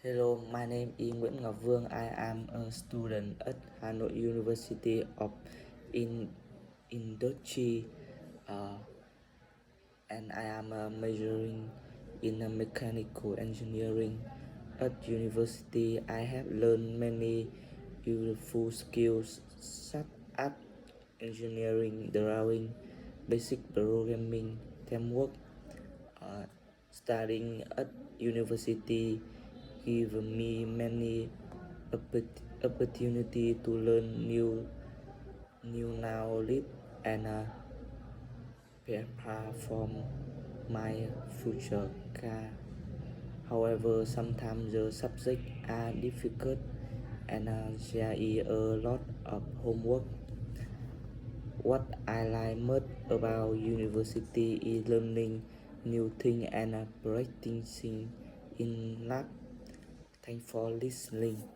Hello, my name is Nguyễn Ngọc Vương. I am a student at Hanoi University of Industry, uh, and I am majoring in mechanical engineering. At university, I have learned many useful skills such as engineering, drawing, basic programming, teamwork. Uh, Studying at university give me many opportunity to learn new knowledge and prepare for my future career. However, sometimes the subjects are difficult and there is a lot of homework. What I like most about university is learning new things and practicing in lab. Thanks for listening.